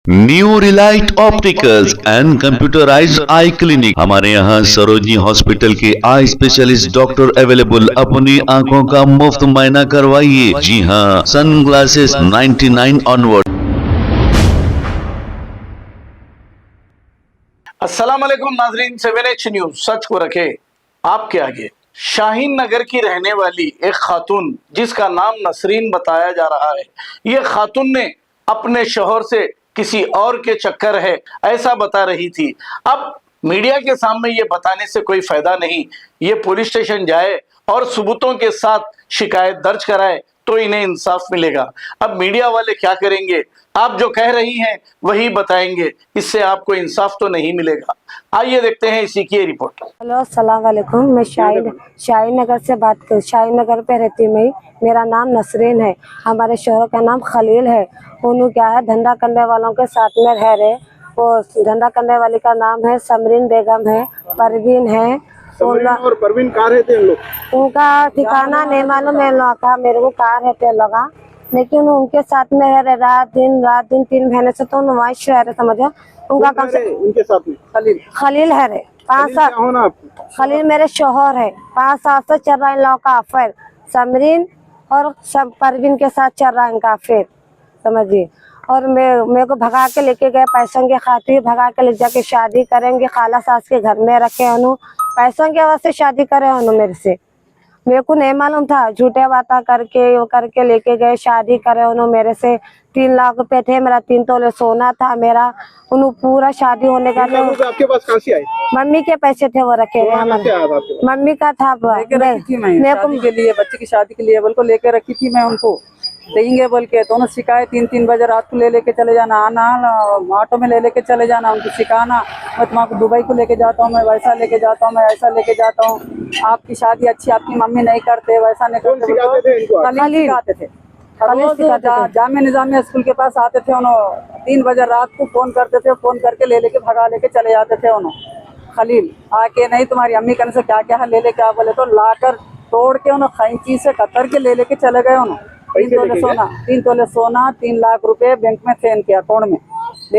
New Relight opticals and computerised I clinic. हमारे यहाँ Sarojini hospital के आई स्पेशलिस्ट डॉक्टर अवेलेबल। अपनी आंखों का मुफ्त मुआयना करवाइए। जी हाँ, सन ग्लासेस 99 ऑनवर्ड। अस्सलाम वालेकुम नाजरीन, 7H न्यूज सच को रखे आपके आगे। शाहीन नगर की रहने वाली एक खातून जिसका नाम नसरीन बताया जा रहा है, ये खातून ने अपने शौहर से किसी और के चक्कर है ऐसा बता रही थी। अब मीडिया के सामने ये बताने से कोई फायदा नहीं, ये पुलिस स्टेशन जाए और सबूतों के साथ शिकायत दर्ज कराए तो इन्हें इंसाफ मिलेगा। अब मीडिया वाले क्या करेंगे, आप जो कह रही हैं वही बताएंगे, इससे आपको इंसाफ तो नहीं मिलेगा। आइए देखते हैं इसी की रिपोर्ट। हेलो, अस्सलाम वालेकुम। मैं शाहीन नगर से बात कर, शाहीन नगर पे रहती हूँ मैं। मेरा नाम नसरीन है। हमारे शोहर का नाम खलील है। उन्होंने क्या है, धंधा करने वालों के साथ में रह रहे। वो धंधा करने वाली का नाम है समरीन बेगम है, परवीन है। और परवीन कहाँ रहते हैं लोग? उनका ठिकाना नहीं मालूम है लोग का, मेरे को कहाँ रहते लगा, लेकिन उनके साथ में रह रहे रात दिन 3 महीने से। तो वहाँ रह रहे, समझो। उनका कम से उनके साथ में खलील है रे 5 साल। खलील मेरे शोहर है, 5 साल से चल रहा है इन लोगों का अफेयर। समरीन और सब परवीन के साथ चल रहा है इनका अफेयर, समझिए। और मेरे को भगा के लेके गए पैसों के खातिर, भगा के ले जाके शादी करेंगे, खाला सास के घर में रखे उन्होंने, पैसों के वास्ते शादी करे उन्होंने मेरे से। मेरे को नहीं मालूम था, झूठे बातें करके वो करके लेके गए, शादी करे उन्होंने मेरे से। 3 लाख रुपए थे, मेरा 3 तोले सोना था मेरा। उन्होंने पूरा शादी होने का आपके पास कहाँ से आए? मम्मी के पैसे थे वो रखे हुए हमारे, मम्मी का था। मेरे को के लिए बच्चे की शादी के लिए बोल को लेके रखी थी मैं, उनको देंगे बोल के दोनों सिखाए। 3 बजे रात को लेके चले जाना, आना ऑटो में लेके चले जाना, उनको सिखाना। मैं तुम्हारा दुबई को लेके जाता हूँ, मैं वैसा लेके जाता हूँ, मैं ऐसा लेके जाता हूँ। आपकी शादी अच्छी आपकी मम्मी नहीं करते, वैसा नहीं करते। सिखाते थे जामिया निजामिया स्कूल के पास आते थे उन्होंने। 3 बजे रात को फोन करते थे, फोन करके लेके भगा लेके चले जाते थे उन्होंने। खलील आके नहीं तुम्हारी अम्मी कहने से क्या क्या है ले क्या बोले तो लाकर तोड़ के उन्होंने खैंची से कतर के लेके चले गए उन्होंने। 3 तोले सोना 3 लाख रुपए बैंक में थे इनके अकाउंट में,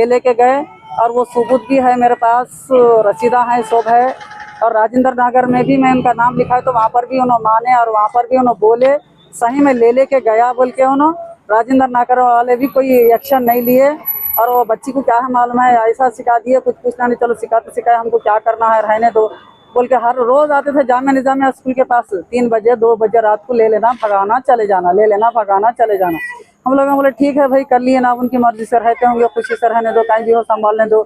लेके गए। और वो सबूत भी है मेरे पास, रसीदा है, सब है। और राजेंद्र नगर में भी मैं उनका नाम लिखा है, तो वहाँ पर भी उन्होंने माने और वहाँ पर भी उन्होंने बोले सही में लेके गया बोल के उन्होंने। राजेंद्र नगर वाले भी कोई एक्शन नहीं लिए। और वो बच्ची को क्या है मालूम है, ऐसा सिखा दिए कुछ पूछना नहीं, चलो सिखाते सिखाए, हमको क्या करना है, रहने दो बोल के हर रोज आते थे जामिया निजामिया स्कूल के पास। 3 बजे 2 बजे रात को ले लेना भगाना चले जाना, ले लेना भगाना चले जाना। हम लोग बोले ठीक है भाई कर लिए ना, उनकी मर्जी से रहते होंगे, खुशी से रहने दो, कहीं भी हो संभालने दो।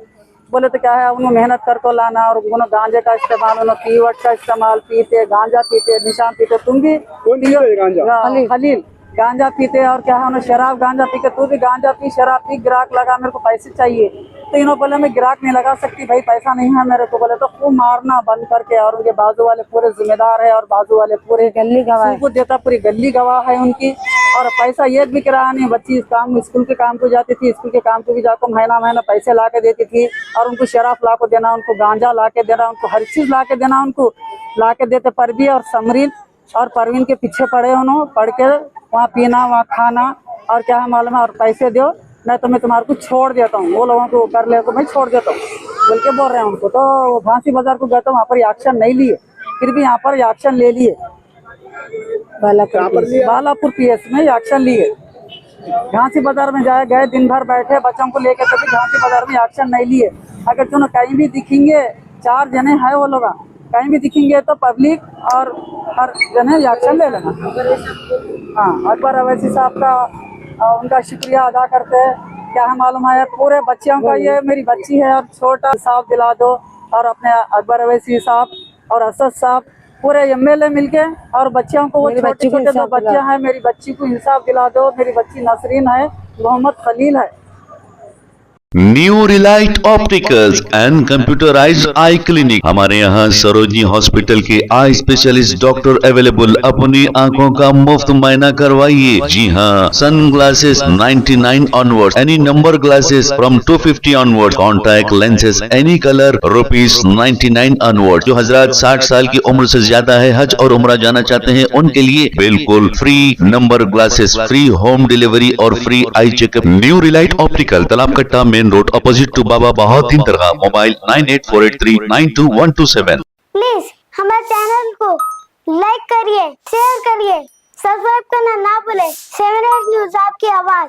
बोले तो क्या है, उन्होंने मेहनत कर को लाना। और उन्होंने गांजे का इस्तेमाल, उन्होंने पीवट का इस्तेमाल, पीते गांजा पीते, निशान पीते। तुम भी खलील गांजा पीते और क्या है उन्हें शराब गांजा पी के, तू भी गांजा पी शराब पी, ग्राहक लगा, मेरे को पैसे चाहिए। तो इन्होंने बोले मैं ग्राहक नहीं लगा सकती भाई, पैसा नहीं है मेरे को। बोले तो खूब मारना बंद करके। और उनके बाजू वाले पूरे जिम्मेदार है और बाजू वाले पूरे गली गवाह देता, पूरी गली गवाह है उनकी। और पैसा एक भी किराया नहीं, बच्ची इस काम स्कूल के काम को जाती थी, स्कूल के काम को भी जाकर महीना पैसे ला के देती थी। और उनको शराब ला के देना, उनको गांजा ला के देना, उनको हर चीज ला के देना, उनको ला के देते। परवी और समरीन और परवीन के पीछे पड़े उन्होंने, पढ़ के वहाँ पीना वहाँ खाना। और क्या है मालूम है, और पैसे दो नहीं तो मैं तुम्हारे को छोड़ देता हूँ, वो लोगों को कर ले तो मैं छोड़ देता हूँ बोल के बोल रहे हैं उनको। तो झांसी बाजार को गए तो वहाँ पर एक्शन नहीं लिए, फिर भी यहाँ पर एक्शन ले लिए। बालापुर PS में एक्शन लिए। झांसी बाजार में जाए गए, दिन भर बैठे बच्चों को लेकर, तभी झांसी बाजार में एक्शन नहीं लिए। अगर तुम कहीं भी दिखेंगे, 4 जने हैं वो लोग, कहीं भी दिखेंगे तो पब्लिक और हर जने एक्शन ले लेना। हाँ, अकबर अवैसी साहब का उनका शुक्रिया अदा करते हैं। क्या है मालूम है, पूरे बच्चियों का ये मेरी बच्ची है और छोटा साहब दिला दो। और अपने अकबर अवैसी साहब और असद साहब पूरे MLA मिलके और बच्चियों को, वो छोटे छोटे 2 बच्चे हैं, मेरी बच्ची को इंसाफ दिला दो। मेरी बच्ची नसरीन है, मोहम्मद खलील है। New Relight opticals and computerised I clinic. हमारे यहाँ सरोजनी हॉस्पिटल के आई स्पेशलिस्ट डॉक्टर अवेलेबल। अपनी आंखों का मुफ्त मुआयना करवाइए। जी हाँ, sun glasses 99 onward, any number glasses from 250 onward, contact lenses any colour ₹99 onward. जो हजरात 60 साल की उम्र से ज्यादा है, हज और उम्रा जाना चाहते हैं, उनके लिए बिल्कुल free number glasses, free home delivery और free eye checkup. New Relight optical, Talab Katta, main road opposite to Baba Bahauddin दरगाह। मोबाइल 9848392127। प्लीज हमारे चैनल को लाइक करिए, शेयर करिए, सब्सक्राइब करना ना भूले। 7 न्यूज़ आपकी आवाज।